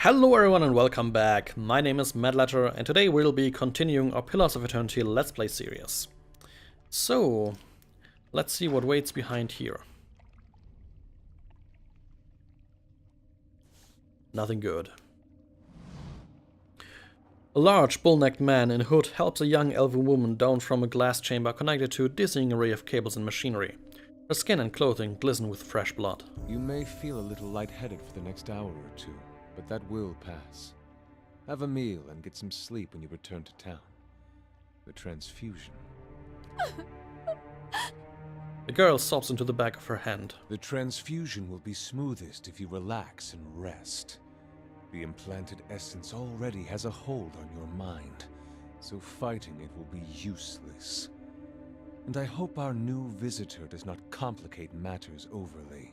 Hello everyone and welcome back. My name is MadLatter and today we'll be continuing our Pillars of Eternity Let's Play series. So, let's see what waits behind here. Nothing good. A large, bull-necked man in a hood helps a young elven woman down from a glass chamber connected to a dizzying array of cables and machinery. Her skin and clothing glisten with fresh blood. You may feel a little lightheaded for the next hour or two, but that will pass. Have a meal and get some sleep when you return to town. The transfusion. The girl sobs into the back of her hand. The transfusion will be smoothest if you relax and rest. The implanted essence already has a hold on your mind, so fighting it will be useless. And I hope our new visitor does not complicate matters overly.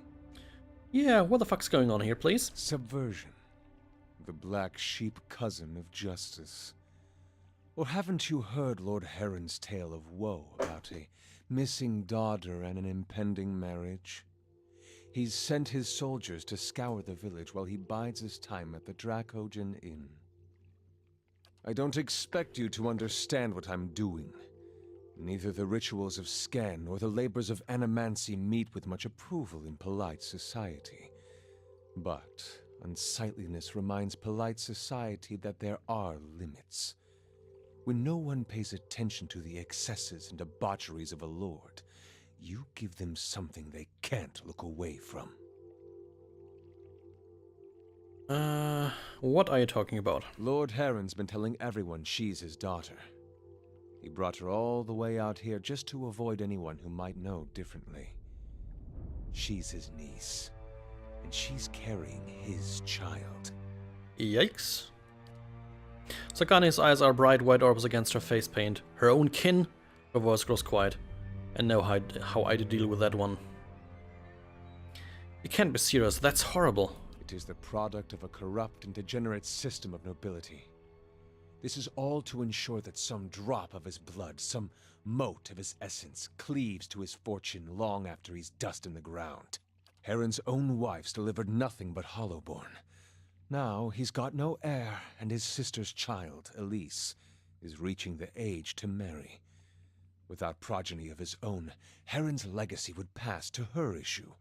Yeah, what the fuck's going on here, please? Subversion. The black sheep cousin of justice. Or haven't you heard Lord Heron's tale of woe about a missing daughter and an impending marriage? He's sent his soldiers to scour the village while he bides his time at the Dracogen Inn. I don't expect you to understand what I'm doing. Neither the rituals of Skaen nor the labors of animancy meet with much approval in polite society. But unsightliness reminds polite society that there are limits. When no one pays attention to the excesses and debaucheries of a lord, you give them something they can't look away from. What are you talking about? Lord Heron's been telling everyone she's his daughter. He brought her all the way out here just to avoid anyone who might know differently. She's his niece, and she's carrying his child. Yikes. Sakani's eyes are bright white orbs against her face paint. Her own kin? Her voice grows quiet. And know how I deal with that one. You can't be serious, that's horrible. It is the product of a corrupt and degenerate system of nobility. This is all to ensure that some drop of his blood, some mote of his essence, cleaves to his fortune long after he's dust in the ground. Heron's own wife's delivered nothing but hollowborn. Now he's got no heir, and his sister's child, Elise, is reaching the age to marry. Without progeny of his own, Heron's legacy would pass to her issue.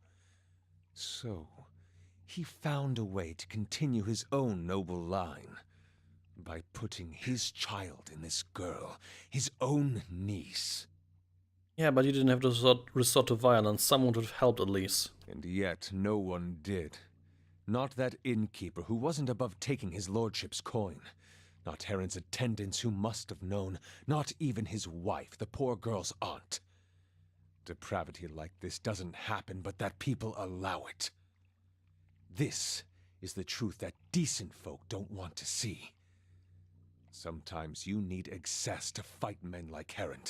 So, he found a way to continue his own noble line. By putting his child in this girl, his own niece. Yeah, but you didn't have to resort to violence. Someone would have helped at least. And yet no one did. Not that innkeeper who wasn't above taking his lordship's coin. Not Heron's attendants who must have known. Not even his wife, the poor girl's aunt. Depravity like this doesn't happen, but that people allow it. This is the truth that decent folk don't want to see. Sometimes you need excess to fight men like Heron.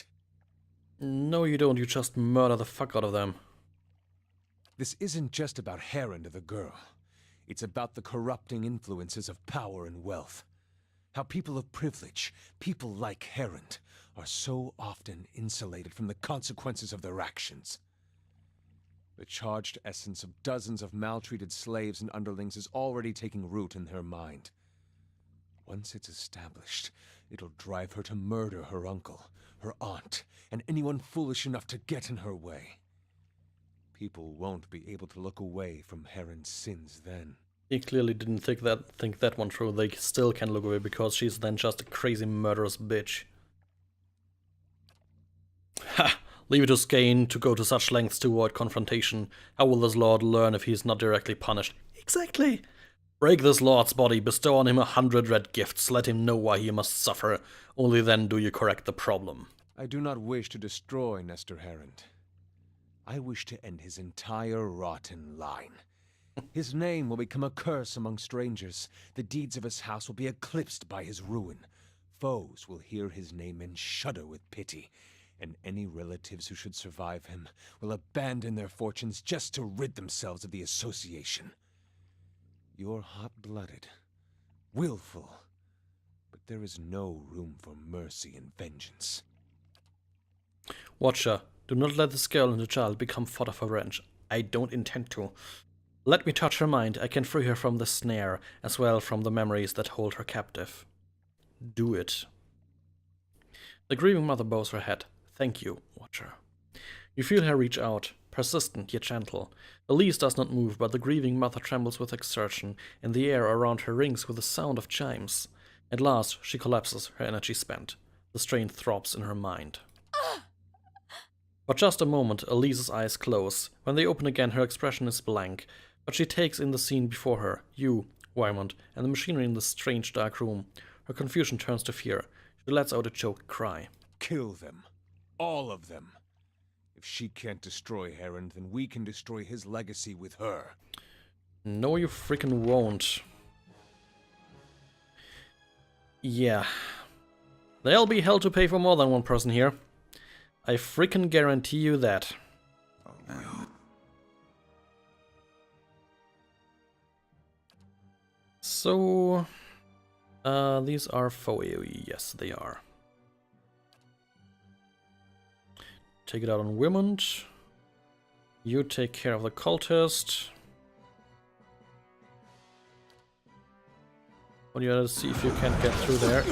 No, you don't. You just murder the fuck out of them. This isn't just about Heron to the girl. It's about the corrupting influences of power and wealth. How people of privilege, people like Heron, are so often insulated from the consequences of their actions. The charged essence of dozens of maltreated slaves and underlings is already taking root in her mind. Once it's established, it'll drive her to murder her uncle, her aunt, and anyone foolish enough to get in her way. People won't be able to look away from Heron's sins then. He clearly didn't think that one through. They still can look away because she's then just a crazy murderous bitch. Ha! Leave it to Skaen to go to such lengths to avoid confrontation. How will this lord learn if he's not directly punished? Exactly! Break this lord's body, bestow on him 100 red gifts, let him know why he must suffer. Only then do you correct the problem. I do not wish to destroy Nestor Heron. I wish to end his entire rotten line. His name will become a curse among strangers. The deeds of his house will be eclipsed by his ruin. Foes will hear his name and shudder with pity. And any relatives who should survive him will abandon their fortunes just to rid themselves of the association. You're hot-blooded, willful, but there is no room for mercy and vengeance. Watcher, do not let this girl and the child become fodder for revenge. I don't intend to. Let me touch her mind. I can free her from the snare, as well from the memories that hold her captive. Do it. The grieving mother bows her head. Thank you, Watcher. You feel her reach out, persistent yet gentle. Elise does not move, but the grieving mother trembles with exertion, and the air around her rings with the sound of chimes. At last, she collapses, her energy spent. The strain throbs in her mind. For just a moment, Elise's eyes close. When they open again, her expression is blank, but she takes in the scene before her, you, Wymond, and the machinery in this strange dark room. Her confusion turns to fear. She lets out a choked cry. Kill them. All of them. If she can't destroy Heron, then we can destroy his legacy with her. No, you freaking won't. Yeah. There'll be hell to pay for more than one person here. I freaking guarantee you that. So... these are for AoE. Yes, they are. Take it out on Wymond. You take care of the cultist. Well, you gotta see if you can get through there.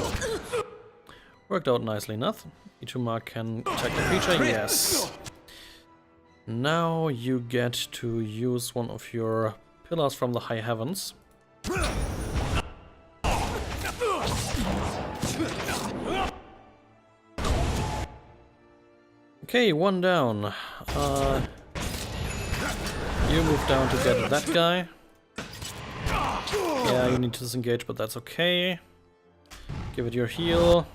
Worked out nicely enough. Ituma can attack the creature, yes. Now you get to use one of your pillars from the high heavens. Okay, one down. You move down to get that guy. Yeah, you need to disengage, but that's okay. Give it your heal.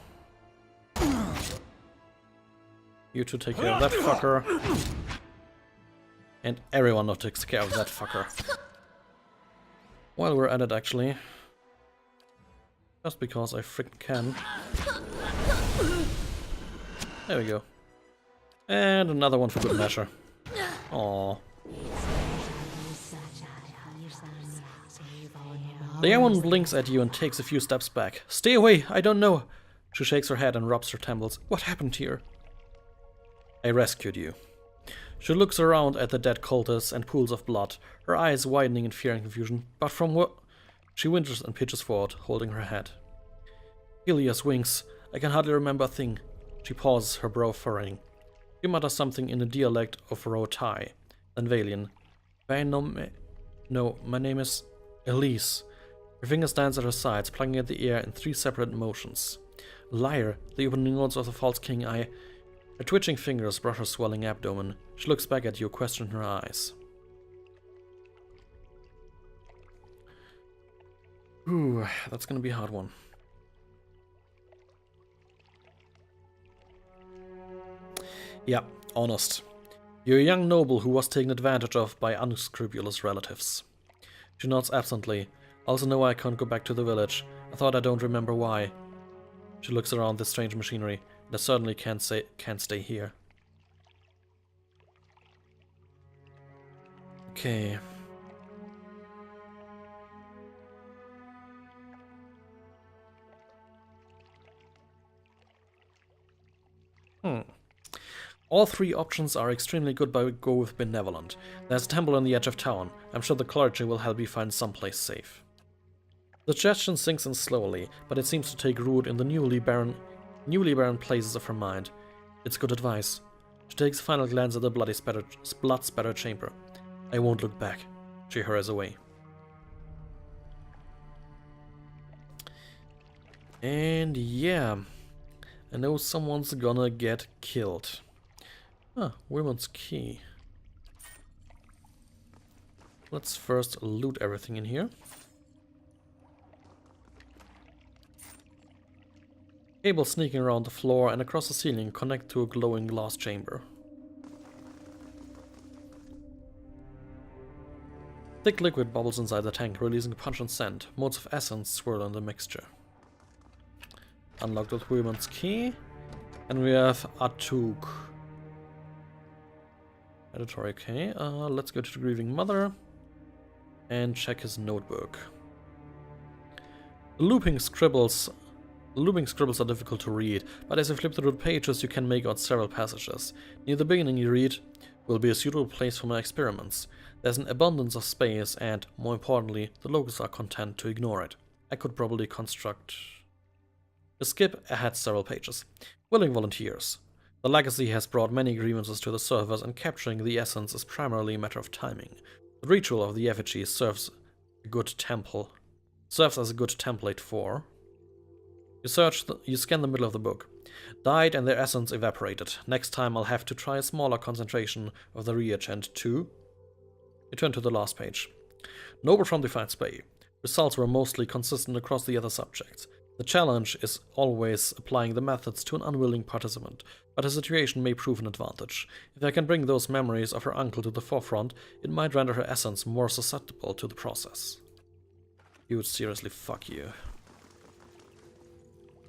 You two take care of that fucker. And everyone now takes care of that fucker. While we're at it, actually. Just because I freaking can. There we go. And another one for good measure. Aww. The young one blinks at you and takes a few steps back. Stay away, I don't know. She shakes her head and rubs her temples. What happened here? I rescued you. She looks around at the dead cultists and pools of blood, her eyes widening in fear and confusion. But from what? She whimpers and pitches forward, holding her head. Helios winks. I can hardly remember a thing. She pauses, her brow furrowing. You mutter something in the dialect of Rotai, then Valian. No, my name is Elise. Her fingers dance at her sides, plucking at the air in 3 separate motions. Liar, the opening notes of the false king eye. Her twitching fingers brush her swelling abdomen. She looks back at you, questioning her eyes. Ooh, that's gonna be a hard one. Yeah, honest. You're a young noble who was taken advantage of by unscrupulous relatives. She nods absently. Also know I can't go back to the village. I thought I don't remember why. She looks around this strange machinery, and I certainly can't stay here. Okay. All 3 options are extremely good, but I would go with benevolent. There's a temple on the edge of town. I'm sure the clergy will help you find someplace safe. The suggestion sinks in slowly, but it seems to take root in the newly barren places of her mind. It's good advice. She takes a final glance at the blood-spattered chamber. I won't look back. She hurries away. And yeah, I know someone's gonna get killed. Ah, Women's Key. Let's first loot everything in here. Cables sneaking around the floor and across the ceiling connect to a glowing glass chamber. Thick liquid bubbles inside the tank, releasing a pungent scent. Motes of essence swirl in the mixture. Unlocked with Women's Key. And we have Atuk. Editor, okay. Let's go to the Grieving Mother and check his notebook. The looping scribbles are difficult to read, but as you flip through the pages you can make out several passages. Near the beginning you read, will be a suitable place for my experiments. There's an abundance of space and, more importantly, the locals are content to ignore it. I could probably construct... Skip ahead several pages. Willing volunteers. The legacy has brought many grievances to the servers, and capturing the essence is primarily a matter of timing. The ritual of the effigy serves as a good template for... You scan the middle of the book. Died and their essence evaporated. Next time I'll have to try a smaller concentration of the reagent too. Return to the last page. Noble from Defiance Bay. Results were mostly consistent across the other subjects. The challenge is always applying the methods to an unwilling participant, but a situation may prove an advantage. If I can bring those memories of her uncle to the forefront, it might render her essence more susceptible to the process. You would seriously fuck you.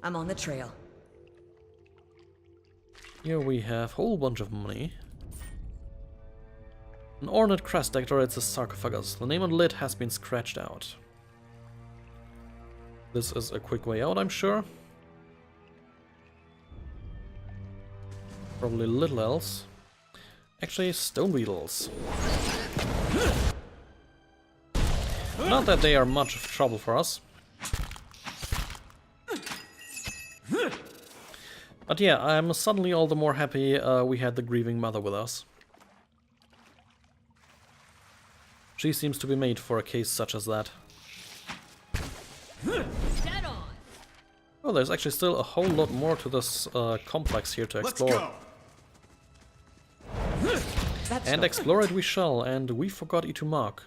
I'm on the trail. Here we have a whole bunch of money. An ornate crest decorates the sarcophagus. The name on the lid has been scratched out. This is a quick way out, I'm sure. Probably little else. Actually, stone beetles. Not that they are much of trouble for us. But yeah, I'm suddenly all the more happy we had the grieving mother with us. She seems to be made for a case such as that. Oh, there's actually still a whole lot more to this complex here to explore. And explore it we shall, and we forgot E to mark.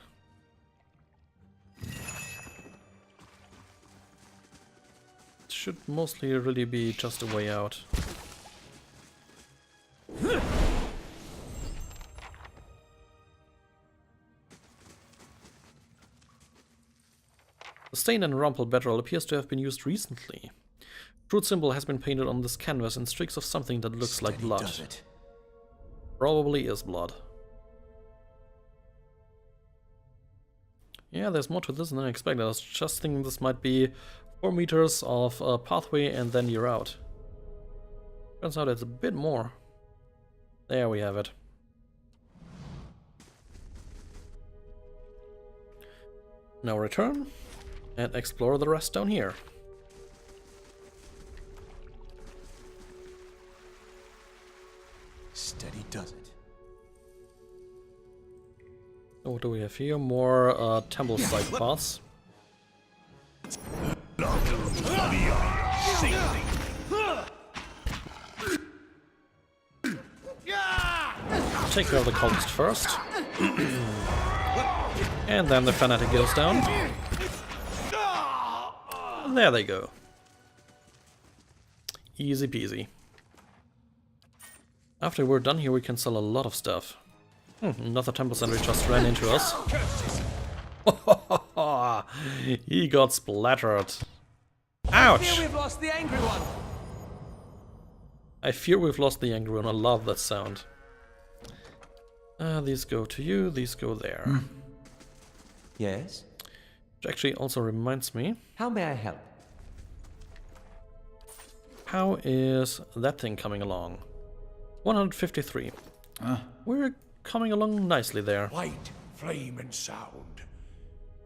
It should mostly really be just a way out. The stain and rumpled bedroll appears to have been used recently. Fruit symbol has been painted on this canvas in streaks of something that looks like blood. Probably is blood. Yeah, there's more to this than I expected. I was just thinking this might be 4 meters of pathway and then you're out. Turns out it's a bit more. There we have it. Now return and explore the rest down here. Steady does it. So what do we have here? More temple side paths. Take care of the cultist first. And then the fanatic goes down. There they go. Easy peasy. After we're done here, we can sell a lot of stuff. Another temple sentry just ran into us. He got splattered. Ouch! I fear we've lost the angry one. I fear we've lost the angry one. I love that sound. These go to you, these go there. Yes? Which actually also reminds me. How may I help? How is that thing coming along? 153. We're coming along nicely there. Light, flame, and sound.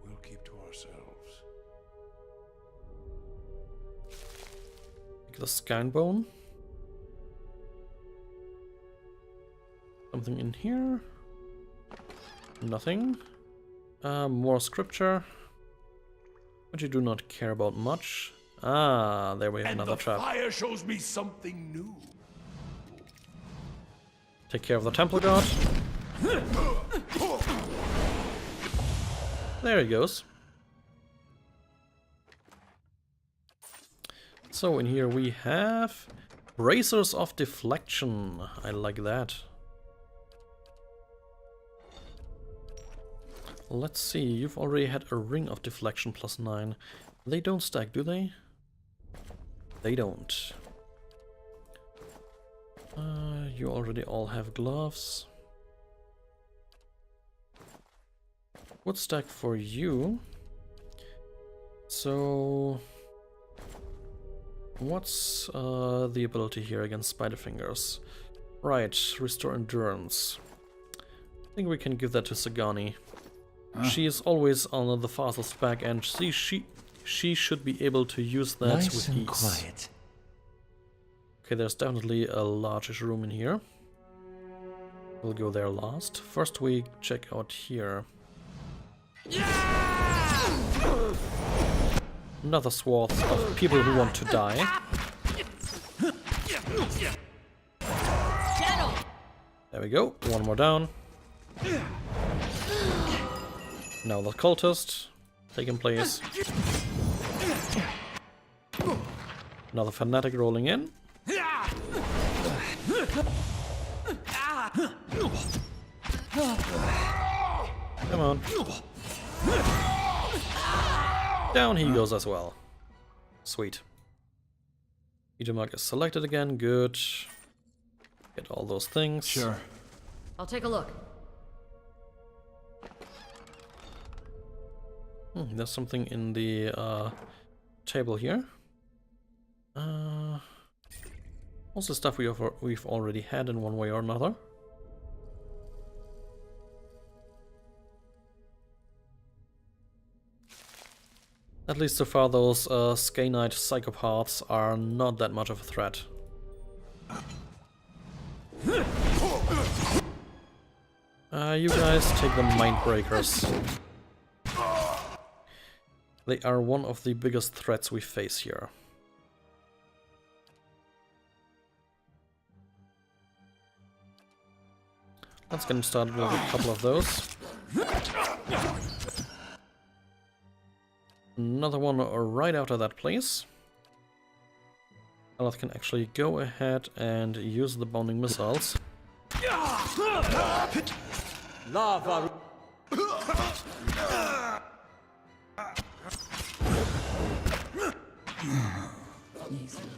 We'll keep to ourselves. Take the Skaen bone. Something in here? Nothing. More scripture. But you do not care about much. Ah, there we have another trap. Fire shows me something new. Take care of the temple guard. There he goes. So in here we have bracers of deflection. I like that. Let's see, you've already had a ring of deflection +9. They don't stack, do they? They don't. You already all have gloves. Would stack for you. So what's the ability here against spider fingers? Right, restore endurance. I think we can give that to Sagani. She is always on the fastest back, and she should be able to use that Nice with and ease. quiet. Okay, there's definitely a largish room in here. We'll go there last. First we check out here. Another swath of people who want to die. There we go, one more down. Now the cultist taking place. Another fanatic rolling in. Come on. Down he goes as well. Sweet. Item mark is selected again, good. Get all those things. Sure. I'll take a look. There's something in the table here. Also stuff we've already had in one way or another. At least so far those Skaenite psychopaths are not that much of a threat. You guys take the Mindbreakers. They are one of the biggest threats we face here. Let's get started with a couple of those. Another one right out of that place. Aleth can actually go ahead and use the bounding missiles. Lava.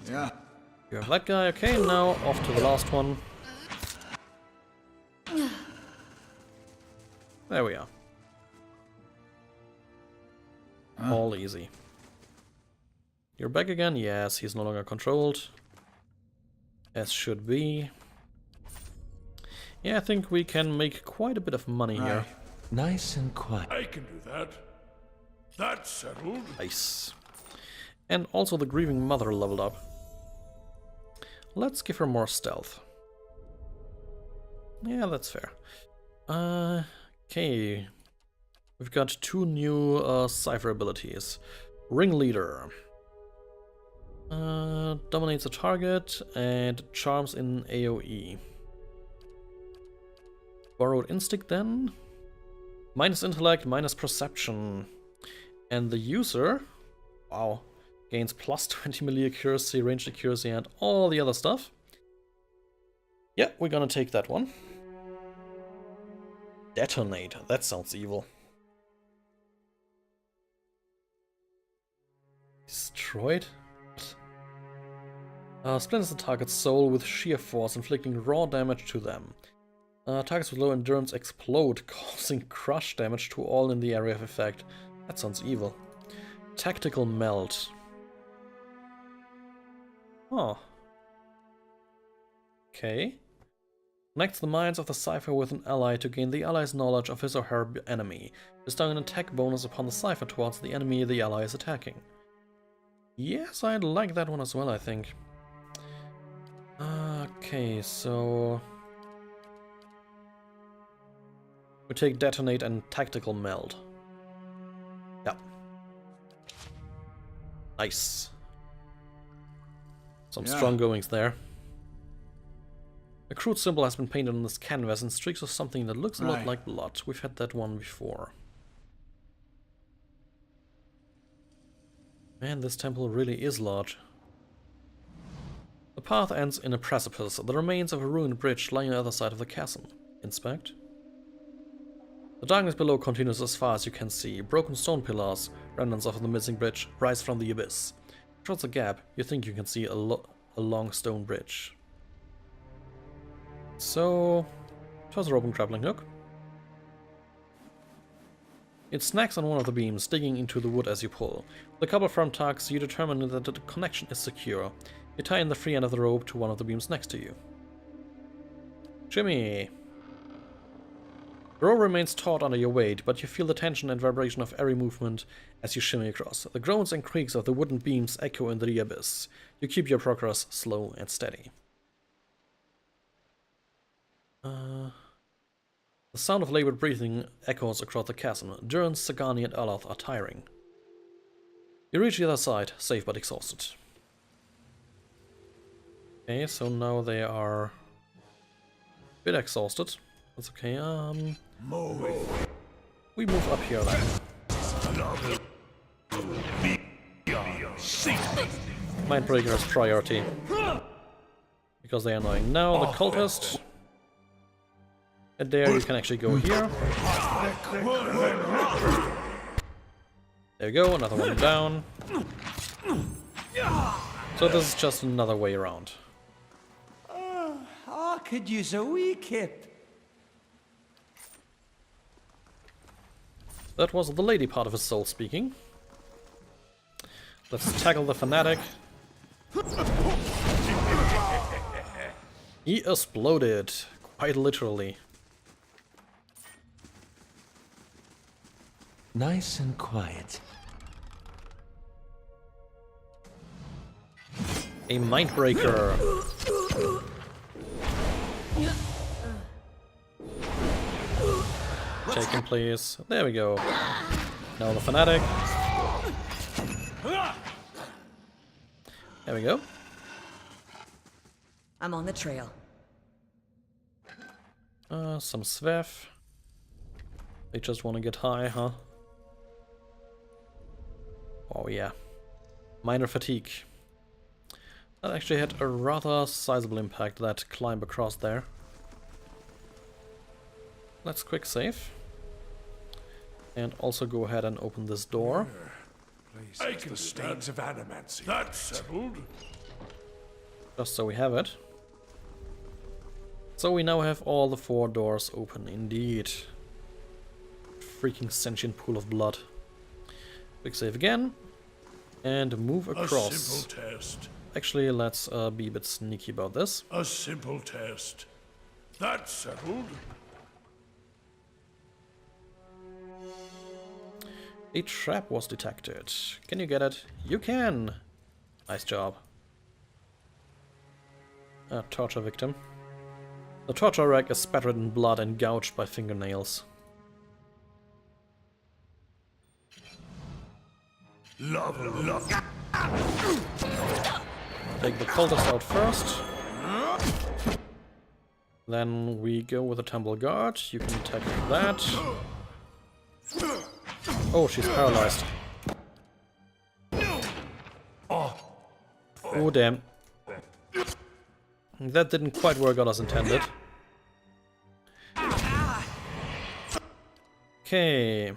Yeah. You have that guy. Okay, now off to the last one. There we are. All easy. You're back again? Yes, he's no longer controlled. As should be. Yeah, I think we can make quite a bit of money here. Nice and quiet. I can do that. That's settled. Nice. And also the Grieving Mother leveled up. Let's give her more stealth. Yeah, that's fair. Okay. We've got two new cipher abilities. Ringleader. Dominates a target and charms in AoE. Borrowed Instinct then. Minus intellect, minus perception. And the user, wow, gains plus 20 melee accuracy, ranged accuracy, and all the other stuff. Yeah, we're gonna take that one. Detonate, that sounds evil. Destroyed? Splinters the target's soul with sheer force, inflicting raw damage to them. Targets with low endurance explode, causing crush damage to all in the area of effect. That sounds evil. Tactical melt. Oh. Okay. Connects the minds of the cipher with an ally to gain the ally's knowledge of his or her enemy. Bestowing an attack bonus upon the cipher towards the enemy the ally is attacking. Yes, I'd like that one as well, I think. Okay, so... we take Detonate and Tactical Meld. Yep. Nice. Some strong goings there. A crude symbol has been painted on this canvas and streaks of something that looks a lot like blood. We've had that one before. Man, this temple really is large. The path ends in a precipice, the remains of a ruined bridge lying on the other side of the chasm. Inspect. The darkness below continues as far as you can see. Broken stone pillars, remnants of the missing bridge, rise from the abyss. Across the gap, you think you can see a long stone bridge. So, toss a rope and grappling hook. It snags on one of the beams, digging into the wood as you pull. With a couple of firm tugs, you determine that the connection is secure. You tie in the free end of the rope to one of the beams next to you. Jimmy! The rope remains taut under your weight, but you feel the tension and vibration of every movement as you shimmy across. The groans and creaks of the wooden beams echo into the abyss. You keep your progress slow and steady. The sound of labored breathing echoes across the chasm. Durin, Sagani, and Aloth are tiring. You reach the other side, safe but exhausted. Okay, so now they are a bit exhausted. That's okay. We move up here then. Mindbreaker is priority. Because they are annoying. Now the cultist. And there you can actually go here. There you go, another one down. So this is just another way around. I could use a wee kip. That was the lady part of his soul speaking. Let's tackle the fanatic. He exploded, quite literally. Nice and quiet. A mindbreaker. Take him, please. There we go. Now the fanatic. There we go. I'm on the trail. Some Svev. They just want to get high, huh? Oh yeah. Minor fatigue. That actually had a rather sizable impact, that climb across there. Let's quick save. And also go ahead and open this door. Places the stains of animancy. That's settled. Just so we have it. So we now have all the 4 doors open, indeed. Freaking sentient pool of blood. Quick save again. And move across. A simple test. Actually, let's be a bit sneaky about this. A simple test. That's settled. A trap was detected. Can you get it? You can! Nice job. A torture victim. The torture rack is spattered in blood and gouged by fingernails. Love. Take the cultist out first. Then we go with the temple guard. You can attack that. Oh, she's paralyzed. Oh, damn. That didn't quite work out as intended. Okay.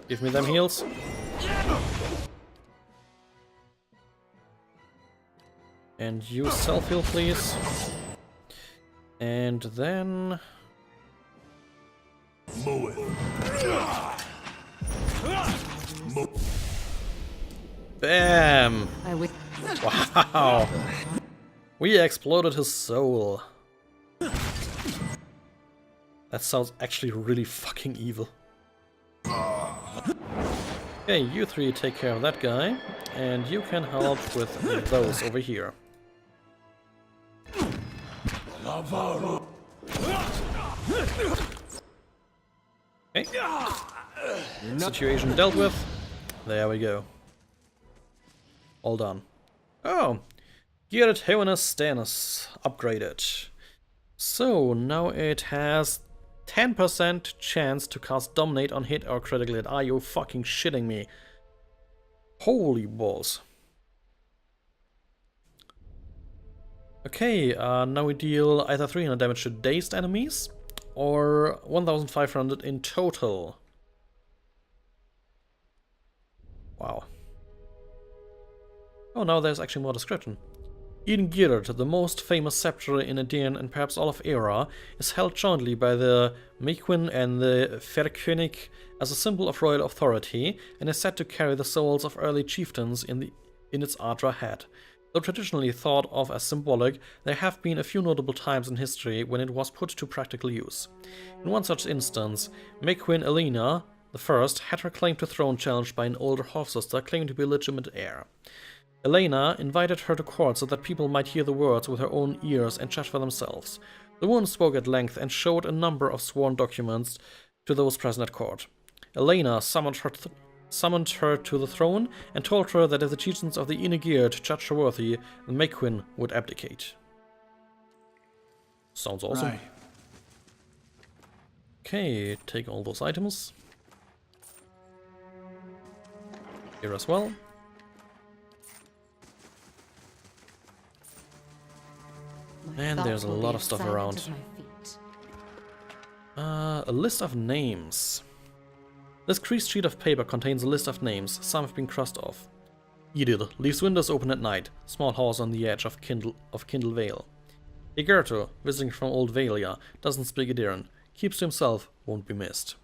Give me them heals. And use self-heal, please. And then... Bam! Wow! We exploded his soul. That sounds actually really fucking evil. Okay, you 3 take care of that guy, and you can help with those over here. Okay. Situation dealt with. There we go. All done. Oh! Geared Heaveness Stannis upgraded. So now it has 10% chance to cast Dominate on hit or critical hit. Are you fucking shitting me? Holy balls. Okay, now we deal either 300 damage to dazed enemies or 1500 in total. Wow. Oh, now there's actually more description. Eden Geared, the most famous sceptre in Aedirn and perhaps all of Era, is held jointly by the Mequin and the Ferkönig as a symbol of royal authority and is said to carry the souls of early chieftains in its Ardra head. Though traditionally thought of as symbolic, there have been a few notable times in history when it was put to practical use. In one such instance, May Queen Elena I had her claim to throne challenged by an older half-sister claiming to be legitimate heir. Elena invited her to court so that people might hear the words with their own ears and judge for themselves. The woman spoke at length and showed a number of sworn documents to those present at court. Elena summoned her to the throne and told her that if the chieftains of the Aenigir judged her worthy, the May Queen would abdicate. Sounds awesome. Right. Okay, take all those items. Here as well. And there's a lot of stuff around. A list of names. This creased sheet of paper contains a list of names. Some have been crossed off. Edith leaves windows open at night. Small house on the edge of Kindle Vale. Egerto, visiting from Old Valia, doesn't speak Idiran. Keeps to himself, won't be missed.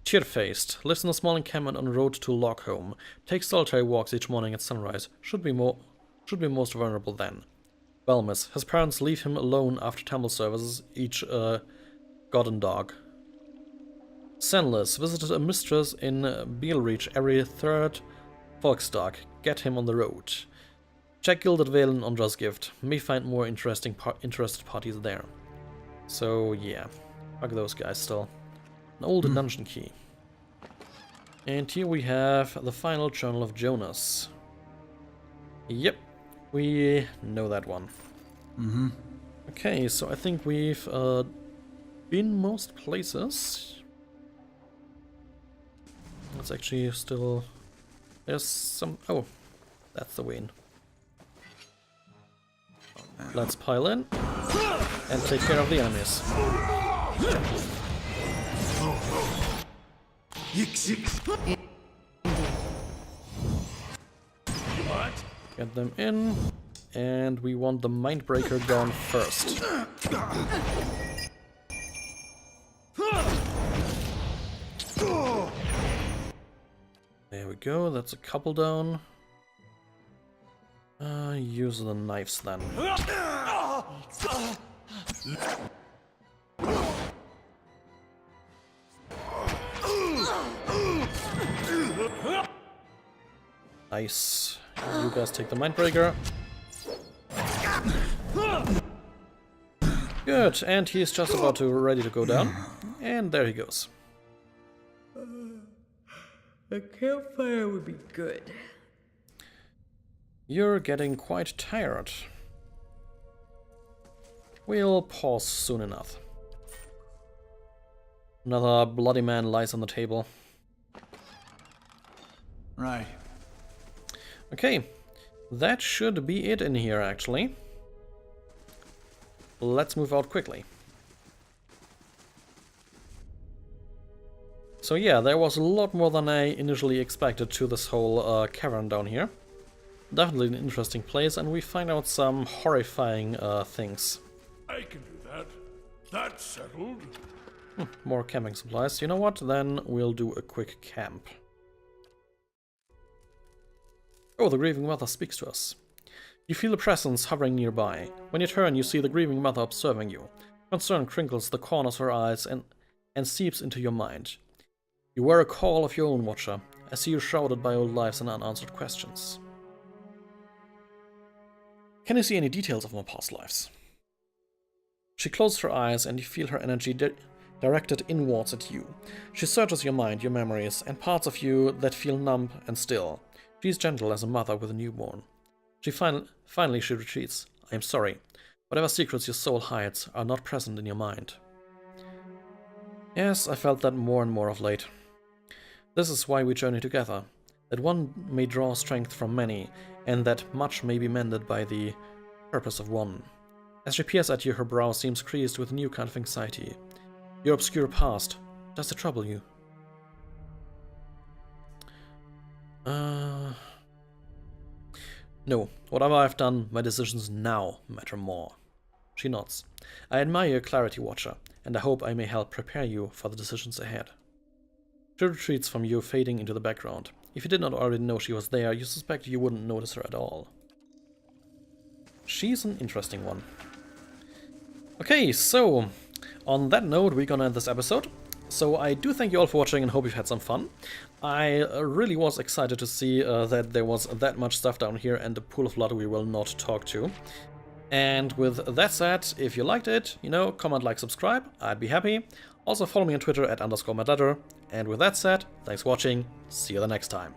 Tear-faced, lives in a small encampment on the road to Lockholm. Takes solitary walks each morning at sunrise. Should be most vulnerable then. Belmis, his parents leave him alone after temple services, each god and dog. Senlis visited a mistress in Beelreach every third Volkstag. Get him on the road. Check Gilded Vale and Ondra's gift. May find more interested parties there. So yeah, fuck those guys still. An old dungeon key. And here we have the final Journal of Jonas. Yep, we know that one. Okay, so I think we've been most places. Let's actually still... There's some... Oh, that's the way in. Let's pile in and take care of the enemies. Get them in, and we want the Mindbreaker gone first. There we go, that's a couple down. Use the knives then. Nice. You guys take the Mindbreaker. Good, and he's just about to ready to go down. And there he goes. A campfire would be good. You're getting quite tired. We'll pause soon enough. Another bloody man lies on the table. Right. Okay, that should be it in here actually. Let's move out quickly. So yeah, there was a lot more than I initially expected to this whole cavern down here. Definitely an interesting place, and we find out some horrifying things. I can do that. That's settled. More camping supplies. You know what? Then we'll do a quick camp. Oh, the Grieving Mother speaks to us. You feel a presence hovering nearby. When you turn, you see the Grieving Mother observing you. Concern crinkles the corners of her eyes and seeps into your mind. You wear a call of your own, Watcher. I see you shrouded by old lives and unanswered questions. Can you see any details of my past lives? She closes her eyes and you feel her energy directed inwards at you. She searches your mind, your memories, and parts of you that feel numb and still. She is gentle as a mother with a newborn. Finally she retreats. I am sorry. Whatever secrets your soul hides are not present in your mind. Yes, I felt that more and more of late. This is why we journey together. That one may draw strength from many, and that much may be mended by the purpose of one. As she peers at you, her brow seems creased with a new kind of anxiety. Your obscure past, does it trouble you? No, whatever I've done, my decisions now matter more. She nods. I admire your clarity, Watcher, and I hope I may help prepare you for the decisions ahead. She retreats from you, fading into the background. If you did not already know she was there, you suspect you wouldn't notice her at all. she's an interesting one. Okay, so on that note, we're gonna end this episode. So I do thank you all for watching and hope you've had some fun. I really was excited to see that there was that much stuff down here and a pool of blood we will not talk to. And with that said, if you liked it, you know, comment, like, subscribe, I'd be happy. Also follow me on Twitter at _madletter. And with that said, thanks for watching, see you the next time.